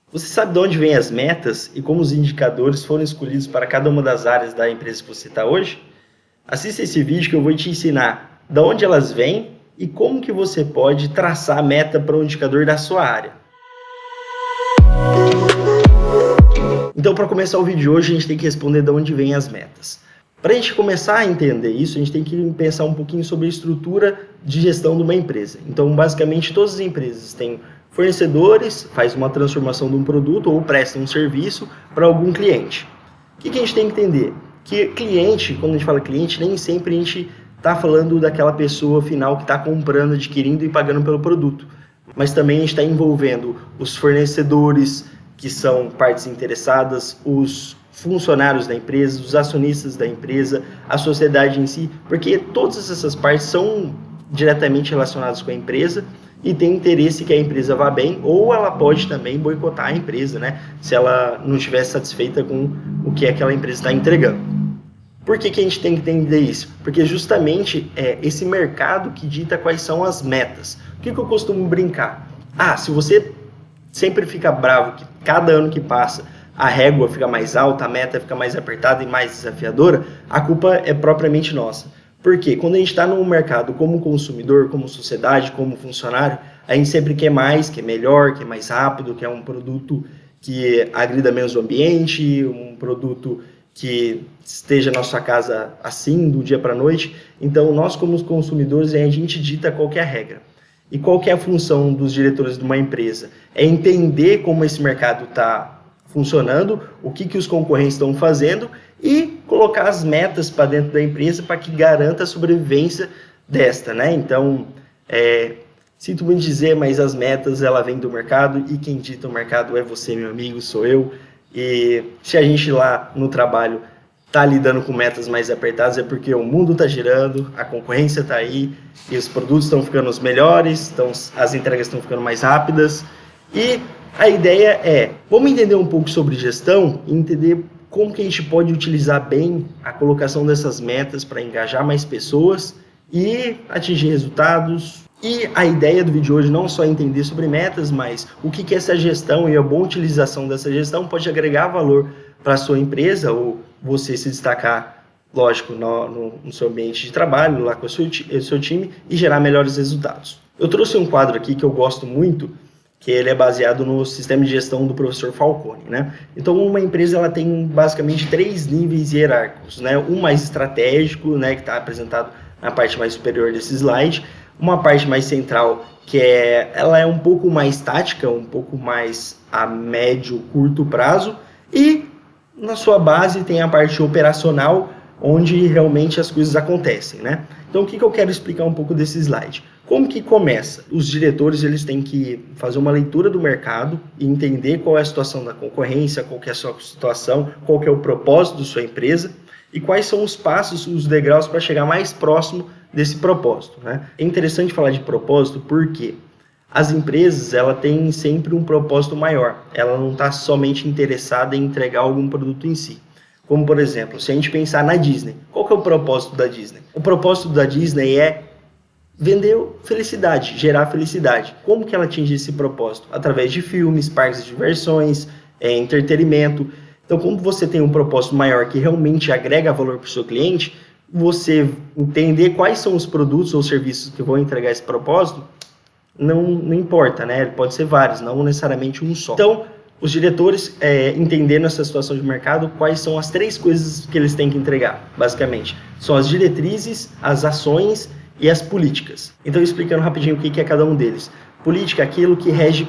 Você sabe de onde vêm as metas e como os indicadores foram escolhidos para cada uma das áreas da empresa que você está hoje? Assista esse vídeo que eu vou te ensinar de onde elas vêm e como que você pode traçar a meta para o indicador da sua área. Então, para começar o vídeo de hoje, a gente tem que responder de onde vêm as metas. Para a gente começar a entender isso, a gente tem que pensar um pouquinho sobre a estrutura de gestão de uma empresa. Então, basicamente, todas as empresas têm fornecedores, faz uma transformação de um produto ou presta um serviço para algum cliente. O que a gente tem que entender? Que cliente, quando a gente fala cliente, nem sempre a gente está falando daquela pessoa final que está comprando, adquirindo e pagando pelo produto. Mas também a gente está envolvendo os fornecedores, que são partes interessadas, os funcionários da empresa, os acionistas da empresa, a sociedade em si, porque todas essas partes são diretamente relacionadas com a empresa e tem interesse que a empresa vá bem, ou ela pode também boicotar a empresa, né? Se ela não estiver satisfeita com o que aquela empresa está entregando. Por que a gente tem que entender isso? Porque justamente é esse mercado que dita quais são as metas. O que eu costumo brincar? Se você sempre fica bravo que cada ano que passa a régua fica mais alta, a meta fica mais apertada e mais desafiadora, a culpa é propriamente nossa. Porque quando a gente está no mercado como consumidor, como sociedade, como funcionário, a gente sempre quer mais, quer melhor, quer mais rápido, quer um produto que agrida menos o ambiente, um produto que esteja na sua casa assim, do dia para a noite. Então, nós como consumidores, a gente dita qual que é a regra. E qual que é a função dos diretores de uma empresa? É entender como esse mercado está funcionando, o que os concorrentes estão fazendo e colocar as metas para dentro da empresa para que garanta a sobrevivência desta, né? Então, sinto muito dizer, mas as metas ela vêm do mercado e quem dita o mercado é você, meu amigo, sou eu. E se a gente lá no trabalho está lidando com metas mais apertadas é porque o mundo está girando, a concorrência está aí e os produtos estão ficando os melhores, então as entregas estão ficando mais rápidas. E a ideia vamos entender um pouco sobre gestão e entender como que a gente pode utilizar bem a colocação dessas metas para engajar mais pessoas e atingir resultados. E a ideia do vídeo de hoje não é só entender sobre metas, mas o que essa gestão e a boa utilização dessa gestão pode agregar valor para a sua empresa ou você se destacar, lógico, no seu ambiente de trabalho, lá com o seu time e gerar melhores resultados. Eu trouxe um quadro aqui que eu gosto muito, que ele é baseado no sistema de gestão do professor Falcone, né? Então, uma empresa ela tem basicamente 3 níveis hierárquicos, né? Um mais estratégico, né, que está apresentado na parte mais superior desse slide, uma parte mais central, que ela é um pouco mais tática, um pouco mais a médio, curto prazo, e na sua base tem a parte operacional, onde realmente as coisas acontecem, né? Então, o que eu quero explicar um pouco desse slide? Como que começa? Os diretores eles têm que fazer uma leitura do mercado e entender qual é a situação da concorrência, qual que é a sua situação, qual que é o propósito da sua empresa e quais são os passos, os degraus para chegar mais próximo desse propósito, né? É interessante falar de propósito porque as empresas ela têm sempre um propósito maior, ela não está somente interessada em entregar algum produto em si. Como, por exemplo, se a gente pensar na Disney, qual que é o propósito da Disney? O propósito da Disney é vender felicidade, gerar felicidade. Como que ela atinge esse propósito? Através de filmes, parques de diversões, entretenimento. Então, como você tem um propósito maior que realmente agrega valor para o seu cliente, você entender quais são os produtos ou serviços que vão entregar esse propósito, não importa, né? Pode ser vários, não necessariamente um só. Então, os diretores, entendendo essa situação de mercado, quais são as 3 coisas que eles têm que entregar, basicamente. São as diretrizes, as ações e as políticas. Então, explicando rapidinho o que é cada um deles. Política é aquilo que rege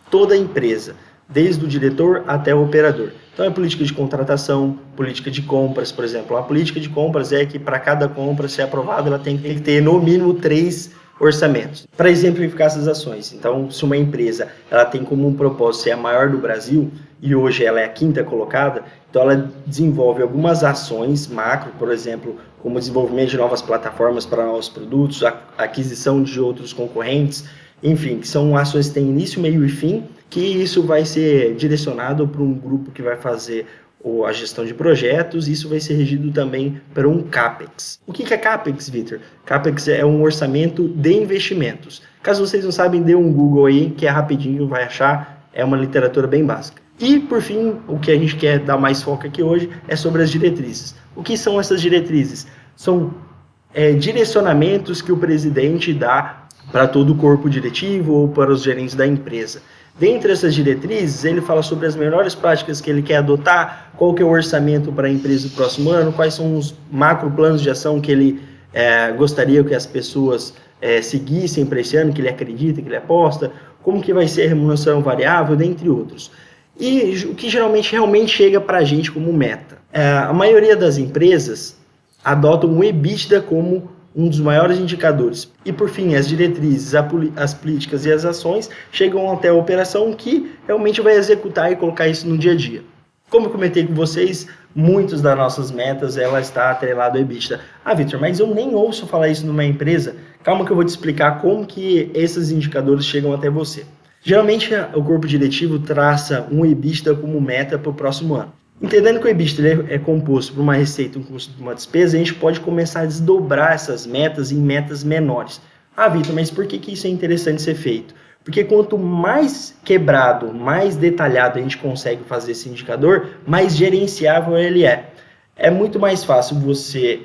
toda a empresa, desde o diretor até o operador. Então, é política de contratação, política de compras, por exemplo. A política de compras é que para cada compra ser aprovada, ela tem que ter no mínimo 3 orçamentos. Para exemplificar essas ações, então, se uma empresa ela tem como um propósito ser a maior do Brasil e hoje ela é a 5ª colocada, então ela desenvolve algumas ações macro, por exemplo, como o desenvolvimento de novas plataformas para novos produtos, a aquisição de outros concorrentes, enfim, que são ações que têm início, meio e fim, que isso vai ser direcionado para um grupo que vai fazer ou a gestão de projetos, isso vai ser regido também por um CAPEX. O que é CAPEX, Victor? CAPEX é um orçamento de investimentos. Caso vocês não sabem, dê um Google aí, que é rapidinho, vai achar. é uma literatura bem básica. E, por fim, o que a gente quer dar mais foco aqui hoje é sobre as diretrizes. O que são essas diretrizes? São direcionamentos que o presidente dá para todo o corpo diretivo ou para os gerentes da empresa. Dentre essas diretrizes, ele fala sobre as melhores práticas que ele quer adotar, qual que é o orçamento para a empresa do próximo ano, quais são os macro planos de ação que ele gostaria que as pessoas seguissem para esse ano, que ele acredita, que ele aposta, como que vai ser a remuneração variável, dentre outros. E o que geralmente realmente chega para a gente como meta. A maioria das empresas adotam o EBITDA como um dos maiores indicadores. E por fim, as diretrizes, as políticas e as ações chegam até a operação que realmente vai executar e colocar isso no dia a dia. Como eu comentei com vocês, muitas das nossas metas, ela está atrelada ao EBITDA. Ah, Victor, mas eu nem ouço falar isso numa empresa. Calma que eu vou te explicar como que esses indicadores chegam até você. Geralmente, o corpo diretivo traça um EBITDA como meta para o próximo ano. Entendendo que o EBITDA é composto por uma receita, um custo e uma despesa, a gente pode começar a desdobrar essas metas em metas menores. Ah, Victor, mas por que isso é interessante ser feito? Porque quanto mais quebrado, mais detalhado a gente consegue fazer esse indicador, mais gerenciável ele é. É muito mais fácil você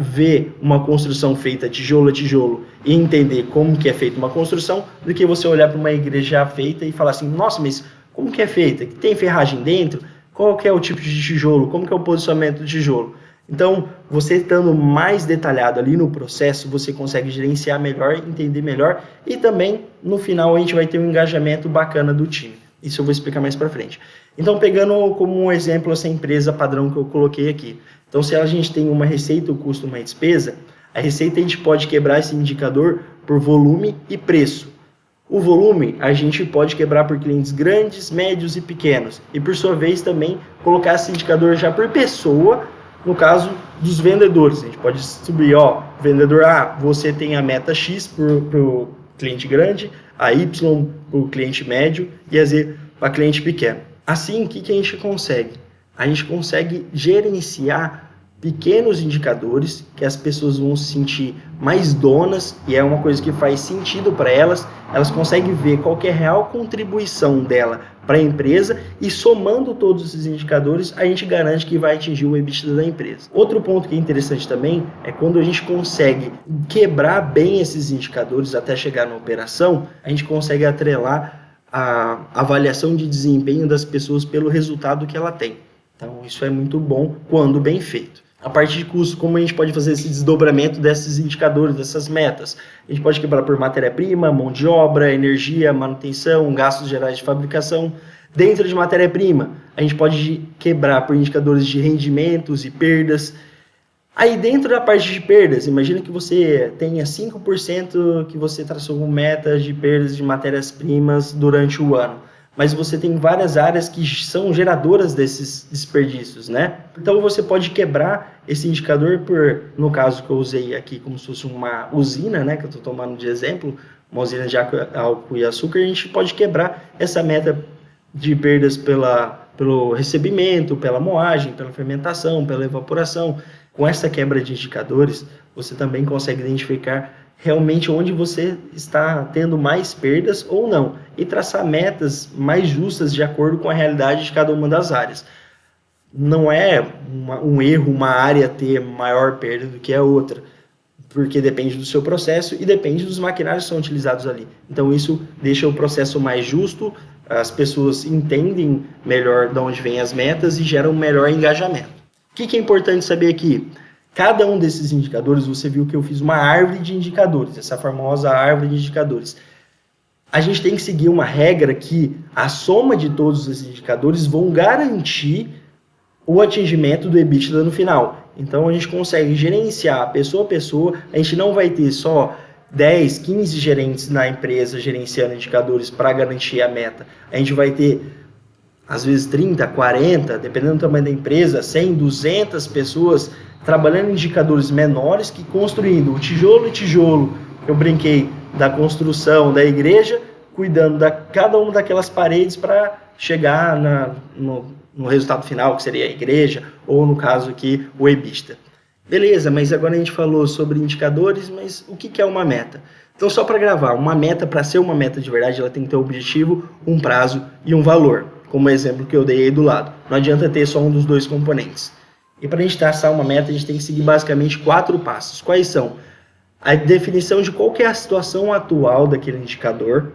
ver uma construção feita tijolo a tijolo e entender como que é feita uma construção, do que você olhar para uma igreja já feita e falar assim, nossa, mas como que é feita? Tem ferragem dentro? Qual que é o tipo de tijolo? Como que é o posicionamento do tijolo? Então, você estando mais detalhado ali no processo, você consegue gerenciar melhor, entender melhor e também, no final, a gente vai ter um engajamento bacana do time. Isso eu vou explicar mais para frente. Então, pegando como um exemplo essa empresa padrão que eu coloquei aqui. Então, se a gente tem uma receita, um custo, uma despesa, a receita a gente pode quebrar esse indicador por volume e preço. O volume a gente pode quebrar por clientes grandes, médios e pequenos. E por sua vez também colocar esse indicador já por pessoa, no caso dos vendedores. A gente pode subir, vendedor A, você tem a meta X para o cliente grande, a Y para o cliente médio e a Z para o cliente pequeno. Assim, o que a gente consegue? A gente consegue gerenciar pequenos indicadores que as pessoas vão se sentir mais donas e é uma coisa que faz sentido para elas. Elas conseguem ver qual que é a real contribuição dela para a empresa e somando todos esses indicadores, a gente garante que vai atingir o EBITDA da empresa. Outro ponto que é interessante também é quando a gente consegue quebrar bem esses indicadores até chegar na operação, a gente consegue atrelar a avaliação de desempenho das pessoas pelo resultado que ela tem. Então, isso é muito bom quando bem feito. A parte de custo, como a gente pode fazer esse desdobramento desses indicadores, dessas metas? A gente pode quebrar por matéria-prima, mão de obra, energia, manutenção, gastos gerais de fabricação. Dentro de matéria-prima, a gente pode quebrar por indicadores de rendimentos e perdas. Aí dentro da parte de perdas, imagina que você tenha 5% que você traçou como meta de perdas de matérias-primas durante o ano. Mas você tem várias áreas que são geradoras desses desperdícios, né? Então você pode quebrar esse indicador por, no caso que eu usei aqui como se fosse uma usina, né? Que eu estou tomando de exemplo, uma usina de álcool e açúcar, a gente pode quebrar essa meta de perdas pelo recebimento, pela moagem, pela fermentação, pela evaporação. Com essa quebra de indicadores, você também consegue identificar realmente onde você está tendo mais perdas ou não, e traçar metas mais justas de acordo com a realidade de cada uma das áreas. Não é um erro uma área ter maior perda do que a outra, porque depende do seu processo e depende dos maquinários que são utilizados ali. Então isso deixa o processo mais justo, as pessoas entendem melhor de onde vêm as metas e gera um melhor engajamento. O que é importante saber aqui? Cada um desses indicadores, você viu que eu fiz uma árvore de indicadores, essa famosa árvore de indicadores. A gente tem que seguir uma regra que a soma de todos esses indicadores vão garantir o atingimento do EBITDA no final. Então a gente consegue gerenciar pessoa a pessoa, a gente não vai ter só 10, 15 gerentes na empresa gerenciando indicadores para garantir a meta. A gente vai ter às vezes 30, 40, dependendo do tamanho da empresa, 100, 200 pessoas trabalhando em indicadores menores que construindo o tijolo e tijolo, eu brinquei, da construção da igreja, cuidando de cada uma daquelas paredes para chegar no resultado final, que seria a igreja, ou no caso aqui, o EBITDA. Beleza, mas agora a gente falou sobre indicadores, mas o que é uma meta? Então, só para gravar, uma meta, para ser uma meta de verdade, ela tem que ter um objetivo, um prazo e um valor, como o exemplo que eu dei aí do lado. Não adianta ter só um dos dois componentes. E para a gente traçar uma meta, a gente tem que seguir basicamente 4 passos. Quais são? A definição de qual que é a situação atual daquele indicador,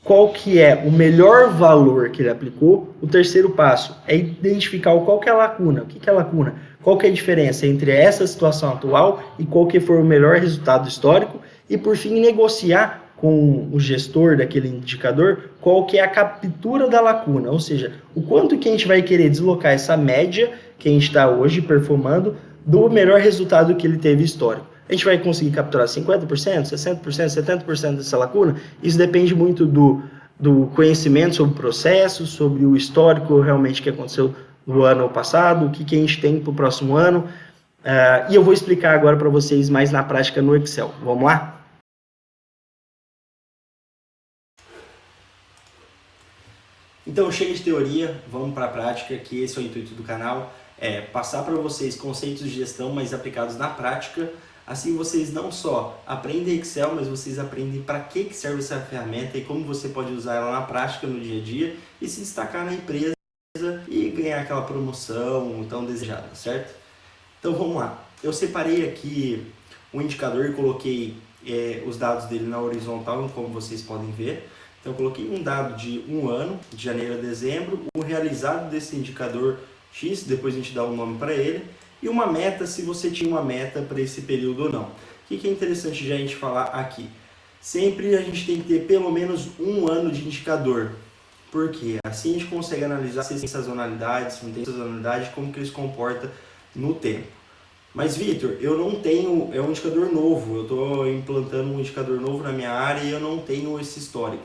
qual que é o melhor valor que ele aplicou. O terceiro passo é identificar qual que é a lacuna. O que é a lacuna? Qual que é a diferença entre essa situação atual e qual que for o melhor resultado histórico. E, por fim, negociar com o gestor daquele indicador qual que é a captura da lacuna, ou seja, o quanto que a gente vai querer deslocar essa média que a gente está hoje performando do melhor resultado que ele teve histórico. A gente vai conseguir capturar 50%, 60%, 70% dessa lacuna? Isso depende muito do conhecimento sobre o processo, sobre o histórico realmente que aconteceu no ano passado, o que a gente tem para o próximo ano. E eu vou explicar agora para vocês mais na prática no Excel. Vamos lá? Então, chega de teoria, vamos para a prática, que esse é o intuito do canal, é passar para vocês conceitos de gestão, mas aplicados na prática. Assim vocês não só aprendem Excel, mas vocês aprendem para que serve essa ferramenta e como você pode usar ela na prática, no dia a dia, e se destacar na empresa e ganhar aquela promoção tão desejada, certo? Então vamos lá. Eu separei aqui um indicador e coloquei os dados dele na horizontal, como vocês podem ver. Então eu coloquei um dado de um ano, de janeiro a dezembro, o realizado desse indicador X, depois a gente dá um nome para ele, e uma meta, se você tinha uma meta para esse período ou não. O que é interessante já a gente falar aqui? Sempre a gente tem que ter pelo menos um ano de indicador. Por quê? Assim a gente consegue analisar se tem sazonalidade, se não tem sazonalidade, como que ele se comporta no tempo. Mas, Vitor, eu não tenho, é um indicador novo, eu estou implantando um indicador novo na minha área e eu não tenho esse histórico.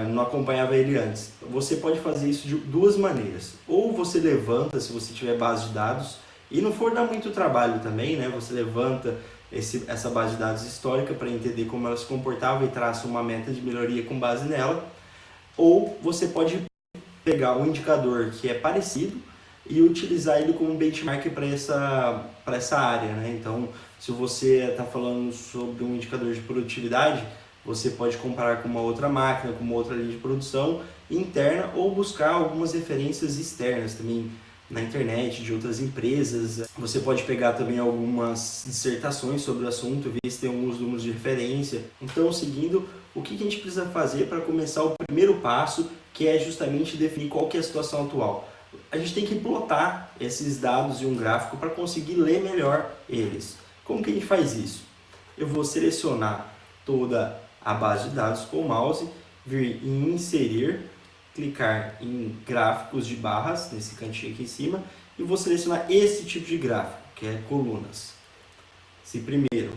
Não acompanhava ele antes. Você pode fazer isso de duas maneiras. Ou você levanta, se você tiver base de dados, e não for dar muito trabalho também, né? Você levanta essa base de dados histórica para entender como ela se comportava e traça uma meta de melhoria com base nela. Ou você pode pegar um indicador que é parecido e utilizar ele como benchmark para essa área, né? Então, se você está falando sobre um indicador de produtividade, você pode comparar com uma outra máquina, com uma outra linha de produção interna ou buscar algumas referências externas também na internet, de outras empresas. Você pode pegar também algumas dissertações sobre o assunto, ver se tem alguns números de referência. Então, seguindo, o que a gente precisa fazer para começar o primeiro passo, que é justamente definir qual que é a situação atual. A gente tem que plotar esses dados em um gráfico para conseguir ler melhor eles. Como que a gente faz isso? Eu vou selecionar toda a base de dados com o mouse, vir em inserir, clicar em gráficos de barras, nesse cantinho aqui em cima, e vou selecionar esse tipo de gráfico, que é colunas. Esse primeiro.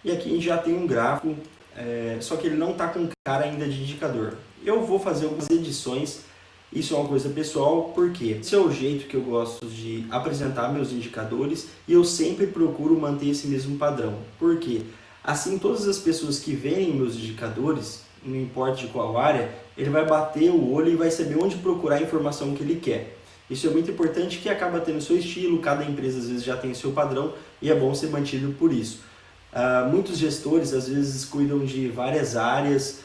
E aqui a gente já tem um gráfico, só que ele não está com cara ainda de indicador. Eu vou fazer algumas edições, isso é uma coisa pessoal, porque esse é o jeito que eu gosto de apresentar meus indicadores e eu sempre procuro manter esse mesmo padrão. Por quê? Assim, todas as pessoas que veem meus indicadores, não importa de qual área, ele vai bater o olho e vai saber onde procurar a informação que ele quer. Isso é muito importante, que acaba tendo seu estilo, cada empresa às vezes já tem o seu padrão e é bom ser mantido por isso. Muitos gestores às vezes cuidam de várias áreas,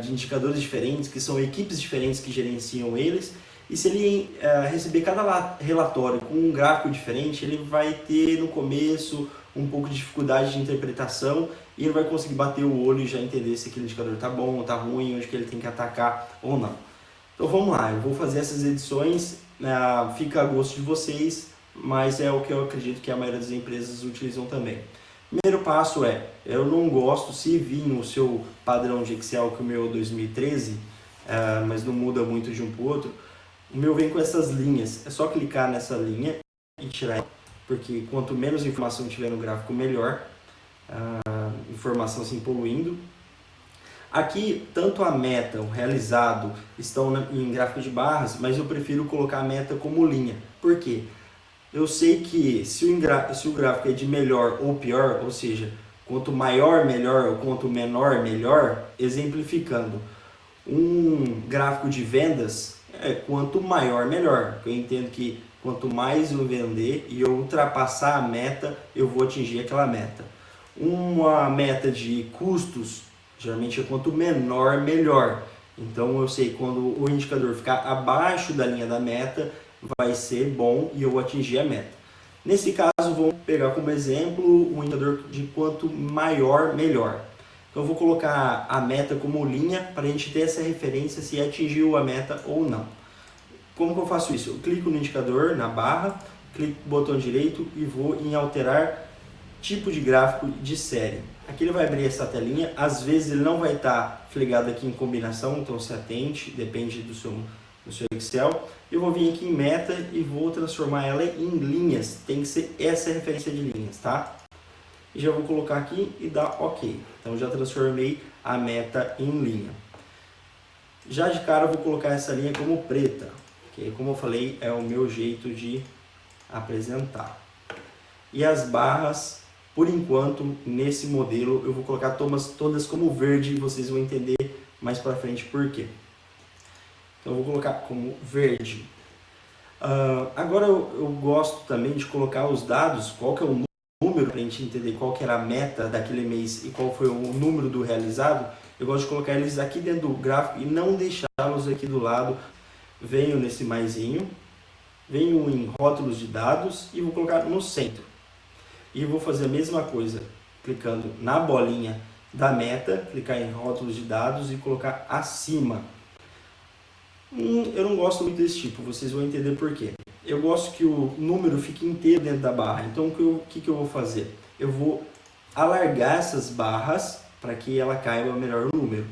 de indicadores diferentes, que são equipes diferentes que gerenciam eles, e se ele receber cada relatório com um gráfico diferente, ele vai ter no começo um pouco de dificuldade de interpretação e ele vai conseguir bater o olho e já entender se aquele indicador está bom ou está ruim, onde que ele tem que atacar ou não. Então vamos lá, eu vou fazer essas edições, fica a gosto de vocês, mas é o que eu acredito que a maioria das empresas utilizam também. Primeiro passo eu não gosto, se vir no seu padrão de Excel, que o meu é 2013, mas não muda muito de um para o outro, o meu vem com essas linhas, é só clicar nessa linha e tirar, porque quanto menos informação tiver no gráfico, melhor, informação assim poluindo. Aqui, tanto a meta, o realizado, estão em gráfico de barras, mas eu prefiro colocar a meta como linha. Por quê? Eu sei que se o gráfico é de melhor ou pior, ou seja, quanto maior, melhor, ou quanto menor, melhor, exemplificando, um gráfico de vendas é quanto maior, melhor. Eu entendo que quanto mais eu vender e eu ultrapassar a meta, eu vou atingir aquela meta. Uma meta de custos, geralmente é quanto menor, melhor. Então eu sei quando o indicador ficar abaixo da linha da meta, vai ser bom e eu atingir a meta. Nesse caso, vou pegar como exemplo um indicador de quanto maior, melhor. Então eu vou colocar a meta como linha para a gente ter essa referência se atingiu a meta ou não. Como que eu faço isso? Eu clico no indicador, na barra, clico no botão direito e vou em alterar tipo de gráfico de série. Aqui ele vai abrir essa telinha, às vezes ele não vai estar flegado aqui em combinação, então se atente, depende do seu Excel. Eu vou vir aqui em meta e vou transformar ela em linhas, tem que ser essa referência de linhas, tá? E já vou colocar aqui e dar OK. Então já transformei a meta em linha. Já de cara eu vou colocar essa linha como preta, que como eu falei é o meu jeito de apresentar. E as barras, por enquanto, nesse modelo, eu vou colocar todas como verde e vocês vão entender mais pra frente por quê. Então eu vou colocar como verde. Agora eu gosto também de colocar os dados, qual que é o número, para a gente entender qual que era a meta daquele mês e qual foi o número do realizado. Eu gosto de colocar eles aqui dentro do gráfico e não deixá-los aqui do lado. Venho nesse maisinho, venho em rótulos de dados e vou colocar no centro. E vou fazer a mesma coisa, clicando na bolinha da meta, clicar em rótulos de dados e colocar acima. Eu não gosto muito desse tipo, vocês vão entender por quê. Eu gosto que o número fique inteiro dentro da barra, então o que eu vou fazer? Eu vou alargar essas barras para que ela caiba melhor o número.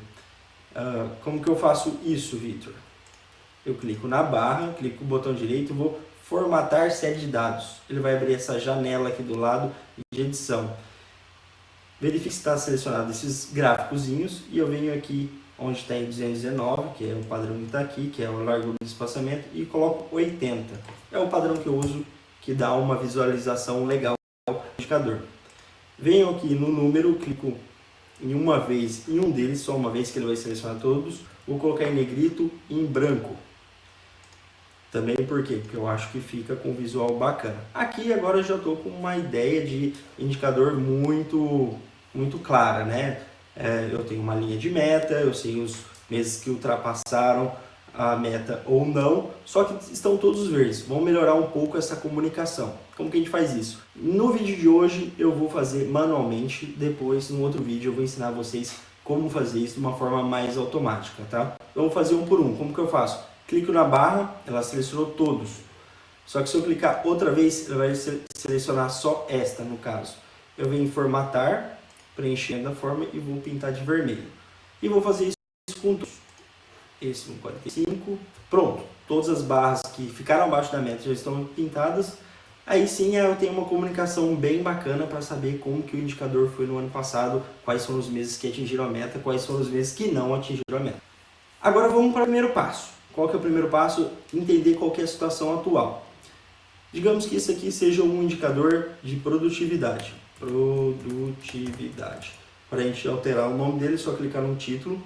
Como que eu faço isso, Victor? Eu clico na barra, clico no botão direito e vou formatar série de dados. Ele vai abrir essa janela aqui do lado de edição. Verifique se está selecionado esses gráficozinhos e eu venho aqui onde está em 219, que é o padrão que está aqui, que é o largura do espaçamento, e coloco 80. É o padrão que eu uso, que dá uma visualização legal do indicador. Venho aqui no número, clico em uma vez em um deles, só uma vez que ele vai selecionar todos. Vou colocar em negrito e em branco. Também por quê? Porque eu acho que fica com um visual bacana. Aqui agora eu já estou com uma ideia de indicador muito clara, né? Eu tenho uma linha de meta, eu sei os meses que ultrapassaram a meta ou não, só que estão todos verdes. Vamos melhorar um pouco essa comunicação. Como que a gente faz isso? No vídeo de hoje eu vou fazer manualmente, depois no outro vídeo eu vou ensinar vocês como fazer isso de uma forma mais automática, tá? Eu vou fazer um por um. Como que eu faço? Clico na barra, ela selecionou todos. Só que se eu clicar outra vez, ela vai selecionar só esta, no caso. Eu venho em formatar, preenchendo a forma e vou pintar de vermelho. E vou fazer isso com todos. Esse com 45. Pronto. Todas as barras que ficaram abaixo da meta já estão pintadas. Aí sim eu tenho uma comunicação bem bacana para saber como que o indicador foi no ano passado, quais foram os meses que atingiram a meta, quais foram os meses que não atingiram a meta. Agora vamos para o primeiro passo. Qual que é o primeiro passo? Entender qual que é a situação atual. Digamos que isso aqui seja um indicador de produtividade. Para a gente alterar o nome dele, é só clicar no título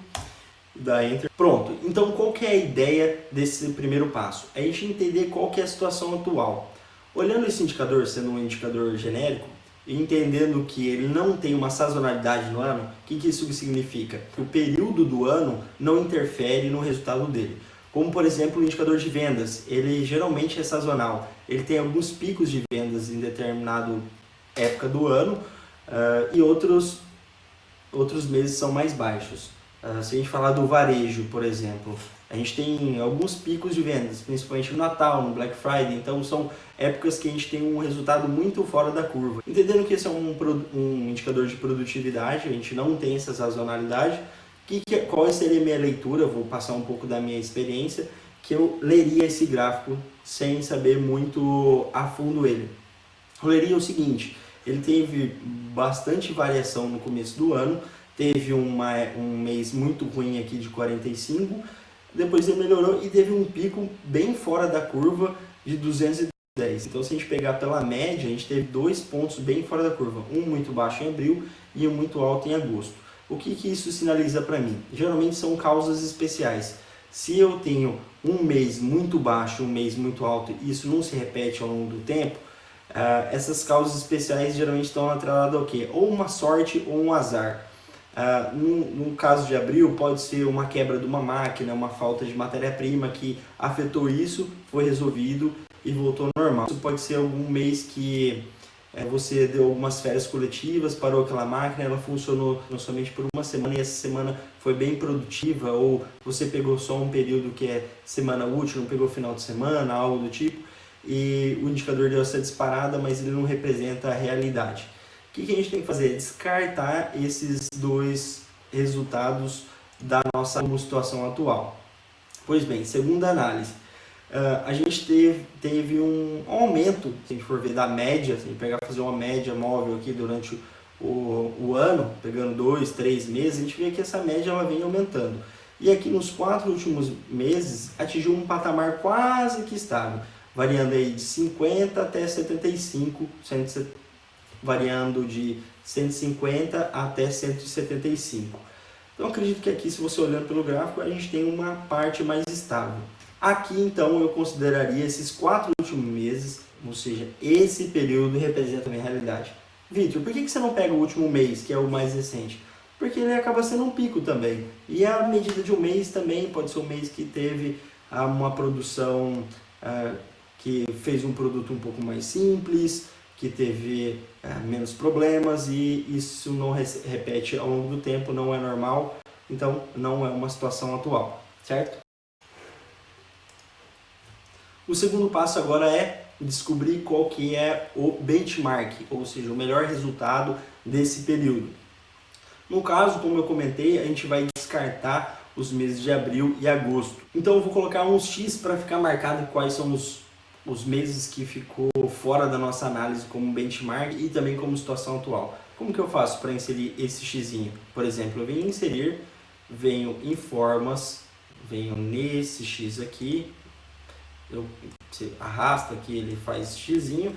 e dar Enter. Pronto. Então qual que é a ideia desse primeiro passo? É a gente entender qual que é a situação atual. Olhando esse indicador sendo um indicador genérico, e entendendo que ele não tem uma sazonalidade no ano, o que isso significa? Que o período do ano não interfere no resultado dele. Como, por exemplo, o indicador de vendas, ele geralmente é sazonal. Ele tem alguns picos de vendas em determinada época do ano e outros meses são mais baixos. Se a gente falar do varejo, por exemplo, a gente tem alguns picos de vendas, principalmente no Natal, no Black Friday, então são épocas que a gente tem um resultado muito fora da curva. Entendendo que esse é um indicador de produtividade, a gente não tem essa sazonalidade, qual seria a minha leitura? Eu vou passar um pouco da minha experiência, que eu leria esse gráfico sem saber muito a fundo ele. Eu leria o seguinte, ele teve bastante variação no começo do ano, teve um mês muito ruim aqui de 45, depois ele melhorou e teve um pico bem fora da curva de 210. Então se a gente pegar pela média, a gente teve 2 pontos bem fora da curva, um muito baixo em abril e um muito alto em agosto. O que isso sinaliza para mim? Geralmente são causas especiais. Se eu tenho um mês muito baixo, um mês muito alto e isso não se repete ao longo do tempo, Essas causas especiais geralmente estão atreladas ao quê? Ou uma sorte ou um azar. No caso de abril, pode ser uma quebra de uma máquina, uma falta de matéria-prima que afetou isso, foi resolvido e voltou ao normal. Isso pode ser algum mês que você deu algumas férias coletivas, parou aquela máquina, ela funcionou somente por uma semana e essa semana foi bem produtiva, ou você pegou só um período que é semana útil, não pegou final de semana, algo do tipo, e o indicador deu essa disparada, mas ele não representa a realidade. O que a gente tem que fazer? Descartar esses dois resultados da nossa situação atual. Pois bem, segunda análise. A gente teve um aumento, se a gente for ver da média, se a gente pegar fazer uma média móvel aqui durante o ano, pegando 2, 3 meses, a gente vê que essa média ela vem aumentando. E aqui nos 4 últimos meses atingiu um patamar quase que estável, variando aí de 50 até 75, variando de 150 até 175. Então acredito que aqui, se você olhando pelo gráfico, a gente tem uma parte mais estável. Aqui então eu consideraria esses 4 últimos meses, ou seja, esse período representa a minha realidade. Vitor, por que você não pega o último mês, que é o mais recente? Porque ele acaba sendo um pico também. E a medida de um mês também pode ser um mês que teve uma produção que fez um produto um pouco mais simples, que teve menos problemas e isso não repete ao longo do tempo, não é normal, então não é uma situação atual, certo? O segundo passo agora é descobrir qual que é o benchmark, ou seja, o melhor resultado desse período. No caso, como eu comentei, a gente vai descartar os meses de abril e agosto. Então eu vou colocar um X para ficar marcado quais são os meses que ficou fora da nossa análise como benchmark e também como situação atual. Como que eu faço para inserir esse Xzinho? Por exemplo, eu venho inserir, venho em formas, venho nesse X aqui, você arrasta aqui, ele faz Xzinho,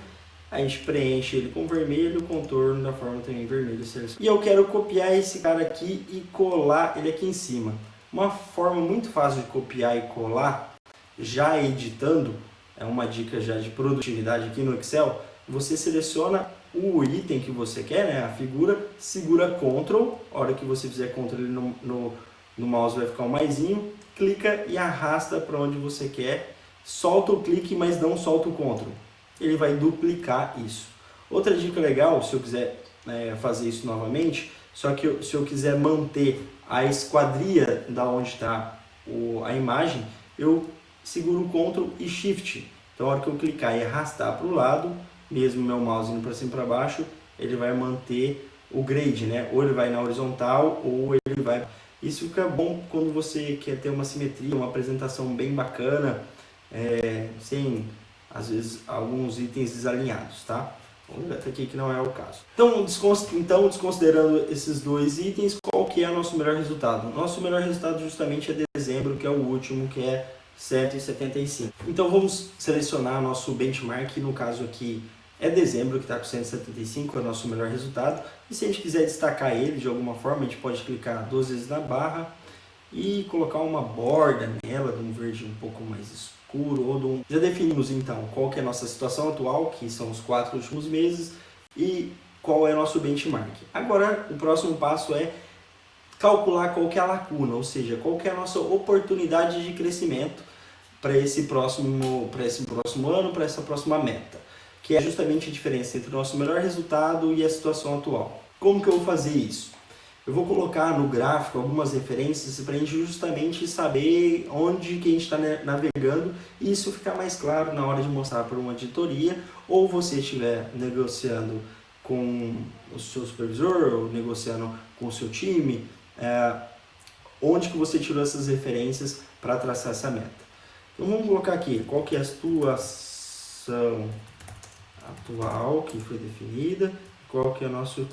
a gente preenche ele com vermelho, o contorno da forma também vermelho. E eu quero copiar esse cara aqui e colar ele aqui em cima. Uma forma muito fácil de copiar e colar, já editando, é uma dica já de produtividade aqui no Excel, você seleciona o item que você quer, né, a figura, segura Ctrl, a hora que você fizer Ctrl no mouse vai ficar um maisinho, clica e arrasta para onde você quer, solta o clique, mas não solta o Ctrl. Ele vai duplicar isso. Outra dica legal, se eu quiser fazer isso novamente, só que se eu quiser manter a esquadria da onde está a imagem, eu seguro o Ctrl e Shift. Então, a hora que eu clicar e arrastar para o lado, mesmo meu mouse indo para cima e para baixo, ele vai manter o grade, né? Ou ele vai na horizontal, ou ele vai... Isso fica bom quando você quer ter uma simetria, uma apresentação bem bacana, sem, às vezes, alguns itens desalinhados, tá? Vamos ver até aqui que não é o caso. Então, desconsiderando esses dois itens, qual que é o nosso melhor resultado? Nosso melhor resultado justamente é dezembro, que é o último, que é 175. Então vamos selecionar nosso benchmark, no caso aqui é dezembro, que está com 175, é o nosso melhor resultado. E se a gente quiser destacar ele de alguma forma, a gente pode clicar 2 vezes na barra e colocar uma borda nela, de um verde um pouco mais escuro, ou de um... Já definimos então qual que é a nossa situação atual, que são os 4 últimos meses, e qual é o nosso benchmark. Agora o próximo passo é calcular qual que é a lacuna, ou seja, qual que é a nossa oportunidade de crescimento para esse próximo ano, para essa próxima meta, que é justamente a diferença entre o nosso melhor resultado e a situação atual. Como que eu vou fazer isso? Eu vou colocar no gráfico algumas referências para a gente justamente saber onde que a gente está navegando e isso ficar mais claro na hora de mostrar para uma editoria ou você estiver negociando com o seu supervisor ou negociando com o seu time, onde que você tirou essas referências para traçar essa meta. Então vamos colocar aqui qual que é a situação atual que foi definida, qual que é o nosso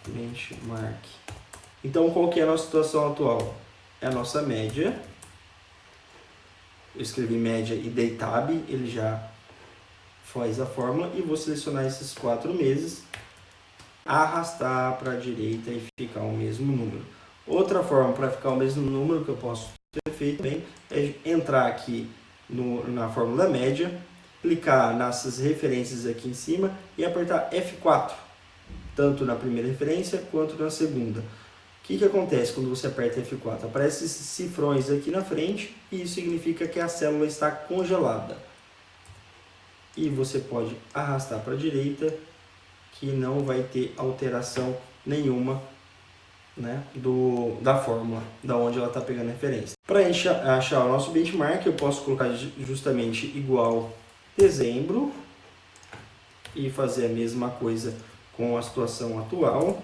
benchmark. Então qual que é a nossa situação atual? É a nossa média. Eu escrevi média e dei tab, ele já faz a fórmula e vou selecionar esses 4 meses, arrastar para a direita e ficar o mesmo número. Outra forma para ficar o mesmo número que eu posso ter feito também é entrar aqui na fórmula média clicar nessas referências aqui em cima e apertar F4, tanto na primeira referência quanto na segunda. O que acontece quando você aperta F4? Aparecem esses cifrões aqui na frente e isso significa que a célula está congelada. E você pode arrastar para a direita, que não vai ter alteração nenhuma, né, da fórmula, da onde ela está pegando referência. Para achar o nosso benchmark, eu posso colocar justamente igual dezembro e fazer a mesma coisa com a situação atual.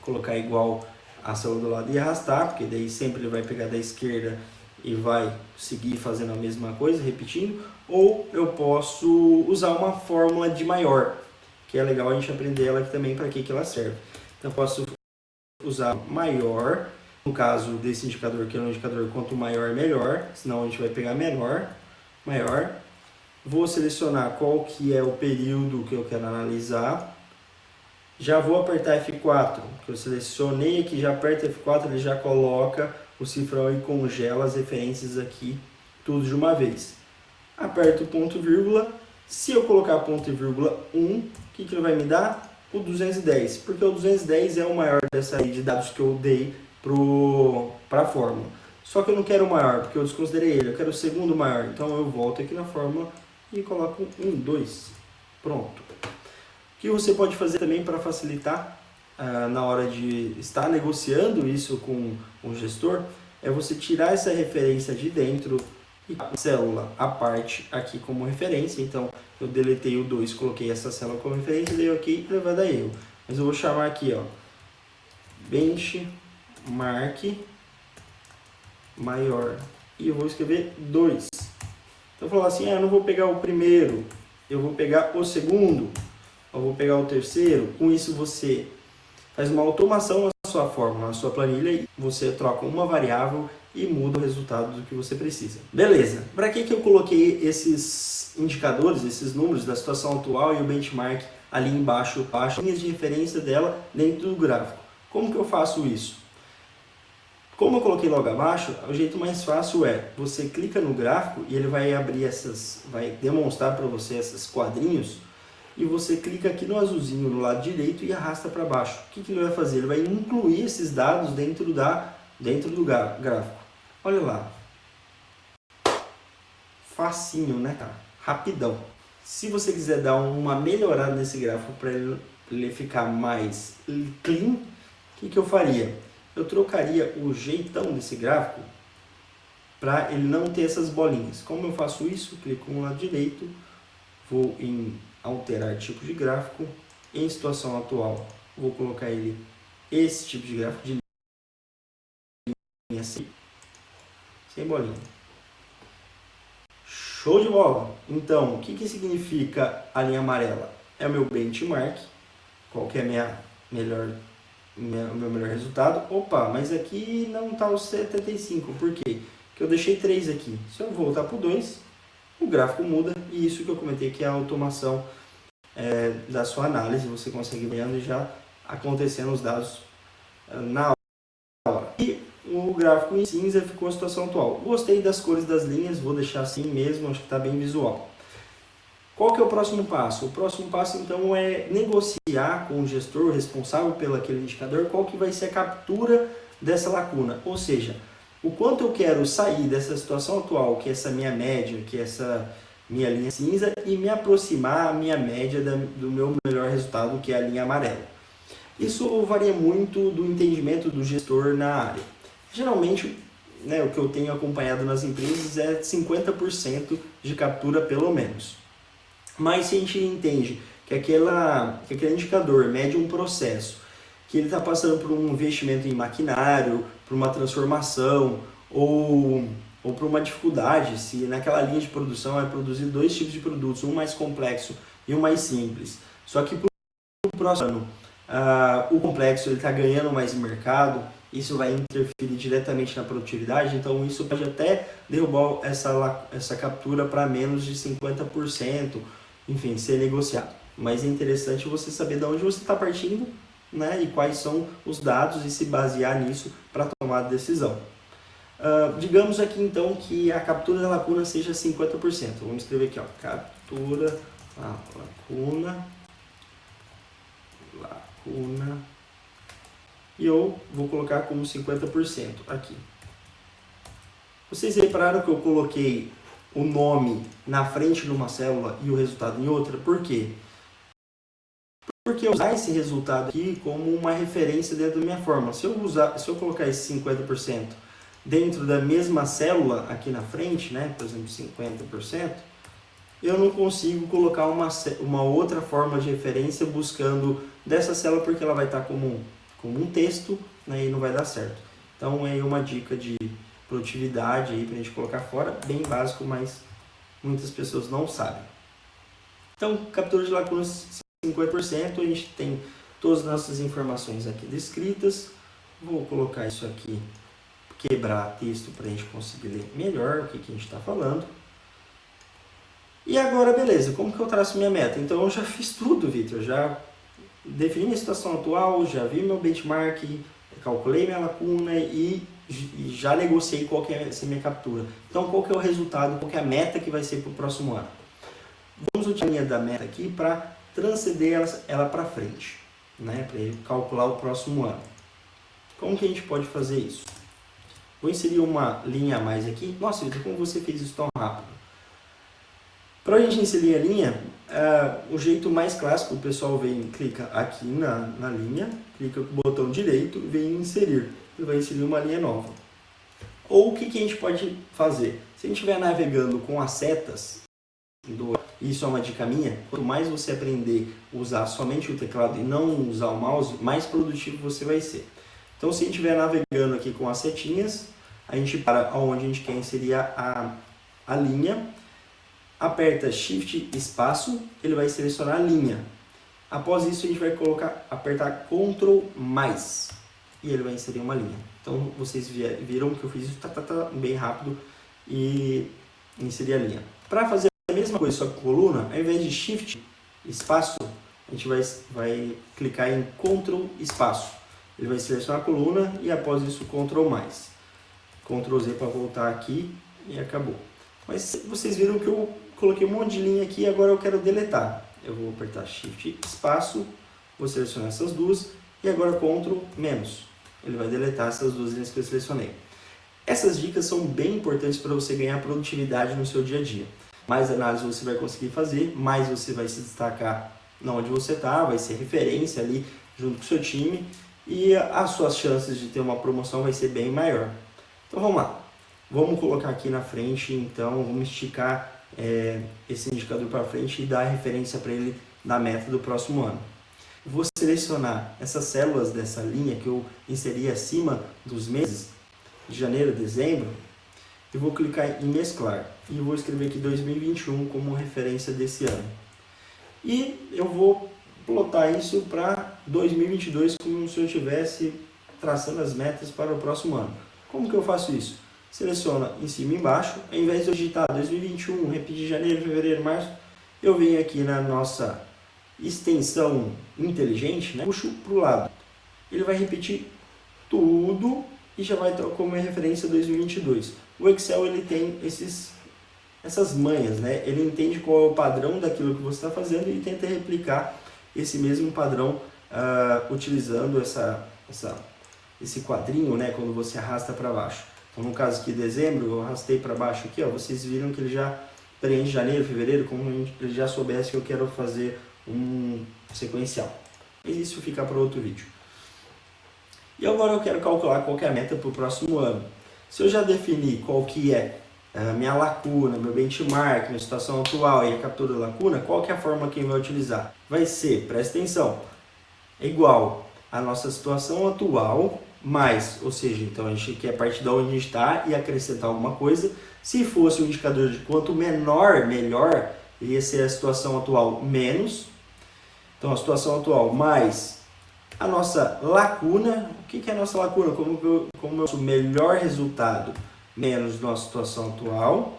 Colocar igual a célula do lado e arrastar, porque daí sempre ele vai pegar da esquerda e vai seguir fazendo a mesma coisa, repetindo. Ou eu posso usar uma fórmula de maior, que é legal a gente aprender ela aqui também, para que ela serve. Então eu posso usar maior, no caso desse indicador, que é um indicador quanto maior melhor, senão a gente vai pegar menor, maior. Vou selecionar qual que é o período que eu quero analisar. Já vou apertar F4, que eu selecionei aqui, já aperto F4, ele já coloca o cifrão e congela as referências aqui, tudo de uma vez. Aperto ponto vírgula, se eu colocar ponto e vírgula 1, o que ele vai me dar? O 210, porque o 210 é o maior dessa aí de dados que eu dei para a fórmula. Só que eu não quero o maior, porque eu desconsiderei ele, eu quero o segundo maior. Então eu volto aqui na fórmula e coloco 1, 2, pronto. O que você pode fazer também para facilitar na hora de estar negociando isso com o gestor, é você tirar essa referência de dentro e a célula à parte aqui como referência. Então eu deletei o 2, coloquei essa célula como referência, dei OK, ele vai dar erro. Mas eu vou chamar aqui, ó, benchmark maior e eu vou escrever 2. Então eu vou falar assim, eu não vou pegar o primeiro, eu vou pegar o segundo, eu vou pegar o terceiro. Com isso você faz uma automação na sua fórmula, na sua planilha, e você troca uma variável e muda o resultado do que você precisa. Beleza, para que eu coloquei esses indicadores, esses números da situação atual e o benchmark ali embaixo, linhas de referência dela dentro do gráfico? Como que eu faço isso? Como eu coloquei logo abaixo, o jeito mais fácil é, você clica no gráfico e ele vai abrir vai demonstrar para você esses quadrinhos, e você clica aqui no azulzinho no lado direito e arrasta para baixo. O que ele vai fazer? Ele vai incluir esses dados dentro do gráfico. Olha lá. Facinho, né, cara? Rapidão. Se você quiser dar uma melhorada nesse gráfico para ele ficar mais clean, o que eu faria? Eu trocaria o jeitão desse gráfico para ele não ter essas bolinhas. Como eu faço isso? Clico no lado direito, vou em alterar tipo de gráfico, em situação atual vou colocar ele esse tipo de gráfico de linha assim, sem bolinha. Show de bola! Então, o que significa a linha amarela? É o meu benchmark, qual que é o meu melhor resultado. Opa, mas aqui não está o 75, por quê? Porque eu deixei 3 aqui. Se eu voltar para o 2, o gráfico muda, e isso que eu comentei que é a automação da sua análise, você consegue vendo e já acontecendo os dados na hora. E o gráfico em cinza ficou a situação atual. Gostei das cores das linhas, vou deixar assim mesmo, acho que está bem visual. Qual que é o próximo passo? O próximo passo então é negociar com o gestor responsável pelo aquele indicador qual que vai ser a captura dessa lacuna, ou seja, o quanto eu quero sair dessa situação atual, que é essa minha média, que é essa minha linha cinza, e me aproximar à minha média do meu melhor resultado, que é a linha amarela. Isso varia muito do entendimento do gestor na área. Geralmente, né, o que eu tenho acompanhado nas empresas é 50% de captura pelo menos. Mas se a gente entende que aquele indicador mede um processo, que ele está passando por um investimento em maquinário, por uma transformação ou por uma dificuldade, se naquela linha de produção é produzir 2 tipos de produtos, um mais complexo e um mais simples. Só que para o próximo ano, o complexo está ganhando mais mercado, isso vai interferir diretamente na produtividade, então isso pode até derrubar essa captura para menos de 50%, enfim, ser negociado. Mas é interessante você saber de onde você está partindo, né, e quais são os dados e se basear nisso para tomar a decisão. Digamos aqui então que a captura da lacuna seja 50%. Vamos escrever aqui, ó, captura lacuna, e eu vou colocar como 50% aqui. Vocês repararam que eu coloquei o nome na frente de uma célula e o resultado em outra? Por quê? Porque eu usar esse resultado aqui como uma referência dentro da minha fórmula. Se eu colocar esse 50% dentro da mesma célula aqui na frente, né, por exemplo, 50%, eu não consigo colocar uma outra forma de referência buscando dessa célula, porque ela vai estar como um texto, né, e não vai dar certo. Então é uma dica de produtividade aí para a gente colocar fora, bem básico, mas muitas pessoas não sabem. Então, captura de lacunas 50%, a gente tem todas as nossas informações aqui descritas. Vou colocar isso aqui, quebrar texto para a gente conseguir ler melhor o que a gente está falando. E agora, beleza, como que eu traço minha meta? Então eu já fiz tudo, Vitor, já defini minha situação atual, já vi meu benchmark, calculei minha lacuna e já negociei qual que é a minha captura. Então qual que é o resultado, qual que é a meta que vai ser para o próximo ano? Vamos utilizar a linha da meta aqui para transcender ela para frente, né? Para calcular o próximo ano. Como que a gente pode fazer isso? Vou inserir uma linha a mais aqui. Nossa, Vitor, como você fez isso tão rápido? Para a gente inserir a linha, o jeito mais clássico, o pessoal clica aqui na linha, clica com o botão direito, vem em inserir. Ele vai inserir uma linha nova. Ou o que a gente pode fazer? Se a gente estiver navegando com as setas, isso é uma dica minha, quanto mais você aprender a usar somente o teclado e não usar o mouse, mais produtivo você vai ser. Então, se a gente estiver navegando aqui com as setinhas, a gente para onde a gente quer inserir a linha, aperta Shift espaço, ele vai selecionar a linha. Após isso, a gente vai apertar Ctrl mais e ele vai inserir uma linha. Então, vocês viram que eu fiz isso bem rápido e inseri a linha. Para fazer a mesma coisa só com coluna, ao invés de Shift espaço, a gente vai clicar em Ctrl espaço. Ele vai selecionar a coluna e após isso Ctrl mais. Ctrl Z para voltar aqui e acabou. Mas vocês viram que eu coloquei um monte de linha aqui e agora eu quero deletar. Eu vou apertar Shift espaço, vou selecionar essas duas e agora Ctrl menos. Ele vai deletar essas duas linhas que eu selecionei. Essas dicas são bem importantes para você ganhar produtividade no seu dia a dia. Mais análise você vai conseguir fazer, mais você vai se destacar onde você está, vai ser referência ali junto com o seu time e as suas chances de ter uma promoção vai ser bem maior. Então vamos lá. Vamos colocar aqui na frente, então vamos esticar esse indicador para frente e dar referência para ele na meta do próximo ano. Vou selecionar essas células dessa linha que eu inseri acima dos meses de janeiro, dezembro, e vou clicar em mesclar e vou escrever aqui 2021 como referência desse ano. E eu vou plotar isso para 2022 como se eu estivesse traçando as metas para o próximo ano. Como que eu faço isso? Seleciona em cima e embaixo, ao invés de eu digitar 2021, repetir janeiro, fevereiro, março, eu venho aqui na nossa extensão inteligente, né? Puxo para o lado. Ele vai repetir tudo e já vai ter como referência 2022. O Excel ele tem essas manhas, né? Ele entende qual é o padrão daquilo que você está fazendo e tenta replicar esse mesmo padrão utilizando esse quadrinho, né? Quando você arrasta para baixo. Então, no caso aqui, dezembro, eu arrastei para baixo aqui, ó, vocês viram que ele já preenche janeiro, fevereiro, como ele já soubesse que eu quero fazer um sequencial. Mas isso fica para outro vídeo. E agora eu quero calcular qual que é a meta para o próximo ano. Se eu já defini qual que é a minha lacuna, meu benchmark, minha situação atual e a captura da lacuna, qual que é a forma que eu vou utilizar? Vai ser, presta atenção, é igual à nossa situação atual, mais, ou seja, então a gente quer partir de onde a gente está e acrescentar alguma coisa. Se fosse um indicador de quanto menor, melhor, ia ser a situação atual menos. Então a situação atual mais a nossa lacuna. O que é a nossa lacuna? Como é o nosso melhor resultado menos nossa situação atual,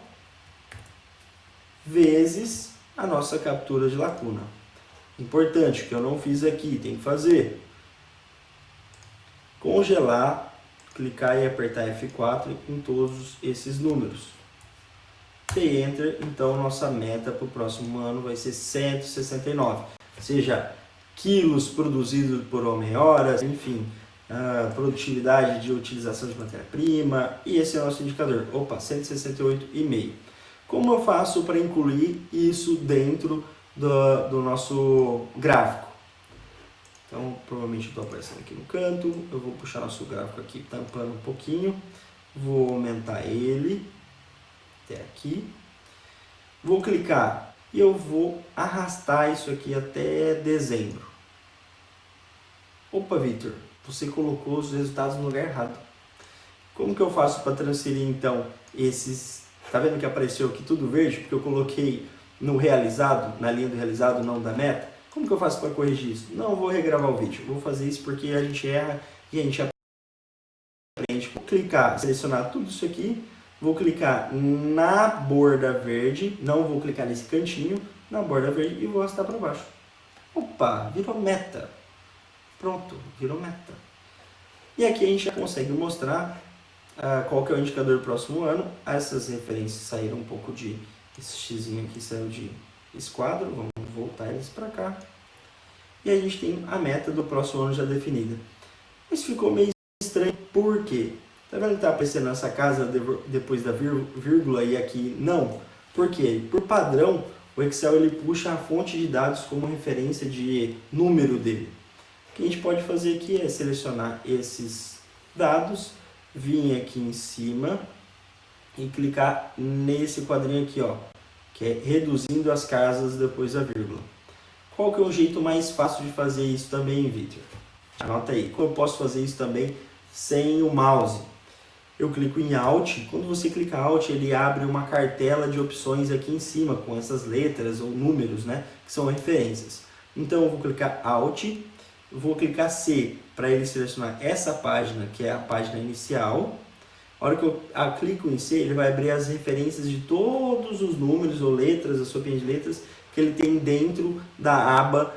vezes a nossa captura de lacuna. Importante, que eu não fiz aqui, tem que fazer. Congelar, clicar e apertar F4 em todos esses números. Dei Enter, então nossa meta para o próximo ano vai ser 169, seja quilos produzidos por homem-hora, enfim, produtividade de utilização de matéria-prima, e esse é o nosso indicador, 168,5. Como eu faço para incluir isso dentro do nosso gráfico? Então, provavelmente eu estou aparecendo aqui no canto, eu vou puxar nosso gráfico aqui, tampando um pouquinho, vou aumentar ele até aqui, vou clicar e eu vou arrastar isso aqui até dezembro. Opa, Victor, você colocou os resultados no lugar errado. Como que eu faço para transferir então esses... Tá vendo que apareceu aqui tudo verde? Porque eu coloquei no realizado, na linha do realizado, não da meta. Como que eu faço para corrigir isso? Não vou regravar o vídeo, vou fazer isso porque a gente erra e a gente aprende. Vou clicar, selecionar tudo isso aqui, vou clicar na borda verde, não vou clicar nesse cantinho, na borda verde e vou arrastar para baixo. Opa, virou meta. Pronto, virou meta. E aqui a gente já consegue mostrar qual que é o indicador do próximo ano. Essas referências saíram um pouco de... Esse xizinho aqui saiu de esquadro, vamos voltar eles para cá. E a gente tem a meta do próximo ano já definida. Isso ficou meio estranho, por quê? Tá vendo que está aparecendo essa casa depois da vírgula e aqui não? Por quê? Por padrão, o Excel ele puxa a fonte de dados como referência de número dele. O que a gente pode fazer aqui é selecionar esses dados, vir aqui em cima e clicar nesse quadrinho aqui, ó, que é reduzindo as casas depois da vírgula. Qual que é o jeito mais fácil de fazer isso também, Victor? Anota aí. Como eu posso fazer isso também sem o mouse? Eu clico em Alt. Quando você clica Alt, ele abre uma cartela de opções aqui em cima, com essas letras ou números, né, que são referências. Então eu vou clicar Alt, vou clicar C para ele selecionar essa página, que é a página inicial. A hora que eu clico em C, ele vai abrir as referências de todos os números ou letras, a sopinha de letras, que ele tem dentro da aba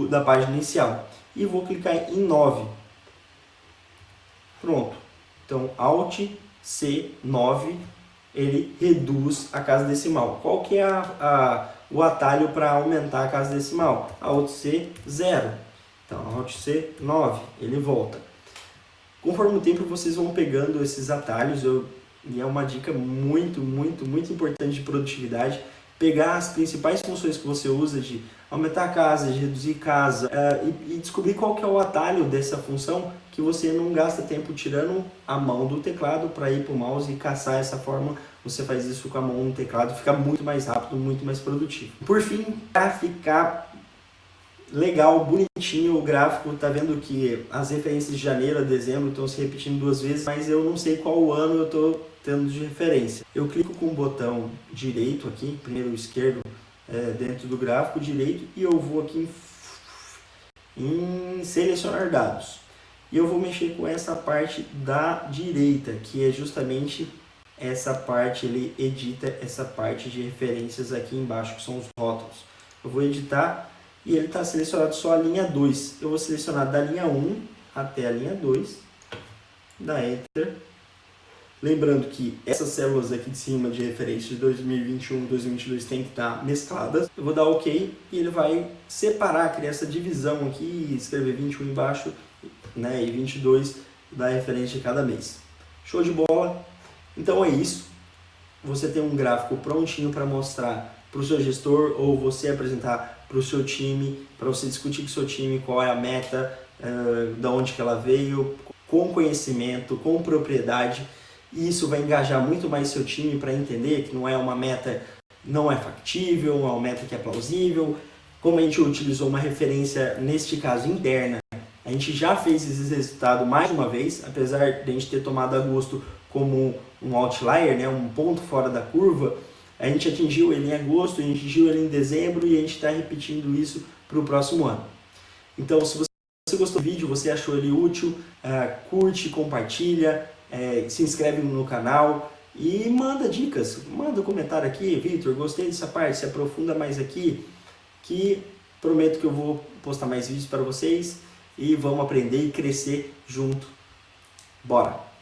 da página inicial. E vou clicar em 9. Pronto. Então, Alt C9, ele reduz a casa decimal. Qual que é o atalho para aumentar a casa decimal? Alt C0. Então, Alt C9, ele volta. Conforme o tempo vocês vão pegando esses atalhos, e é uma dica muito importante de produtividade, pegar as principais funções que você usa de aumentar a casa, de reduzir casa, e descobrir qual que é o atalho dessa função que você não gasta tempo tirando a mão do teclado para ir para o mouse e caçar essa forma. Você faz isso com a mão no teclado, fica muito mais rápido, muito mais produtivo. Por fim, para ficar legal, bonitinho o gráfico, tá vendo que as referências de janeiro a dezembro estão se repetindo duas vezes, mas eu não sei qual ano eu estou tendo de referência. Eu clico com o botão direito aqui, primeiro o esquerdo, dentro do gráfico direito, e eu vou aqui em selecionar dados. E eu vou mexer com essa parte da direita, que é justamente essa parte, ele edita essa parte de referências aqui embaixo, que são os rótulos. Eu vou editar e ele está selecionado só a linha 2. Eu vou selecionar da linha 1 até a linha 2, dá Enter. Lembrando que essas células aqui de cima de referência de 2021 e 2022 tem que estar mescladas. Eu vou dar OK e ele vai separar, criar essa divisão aqui, escrever 21 embaixo, né, e 22 da referência de cada mês. Show de bola! Então é isso. Você tem um gráfico prontinho para mostrar para o seu gestor ou você apresentar para o seu time, para você discutir com o seu time qual é a meta, de onde que ela veio, com conhecimento, com propriedade. E isso vai engajar muito mais seu time para entender que não é uma meta, não é factível, é uma meta que é plausível. Como a gente utilizou uma referência, neste caso interna, a gente já fez esse resultado mais uma vez, apesar de a gente ter tomado a gosto como um outlier, né, um ponto fora da curva. A gente atingiu ele em agosto, a gente atingiu ele em dezembro e a gente está repetindo isso para o próximo ano. Então, se você gostou do vídeo, você achou ele útil, curte, compartilha, se inscreve no canal e manda dicas. Manda um comentário aqui, Victor, gostei dessa parte, se aprofunda mais aqui, que prometo que eu vou postar mais vídeos para vocês e vamos aprender e crescer junto. Bora!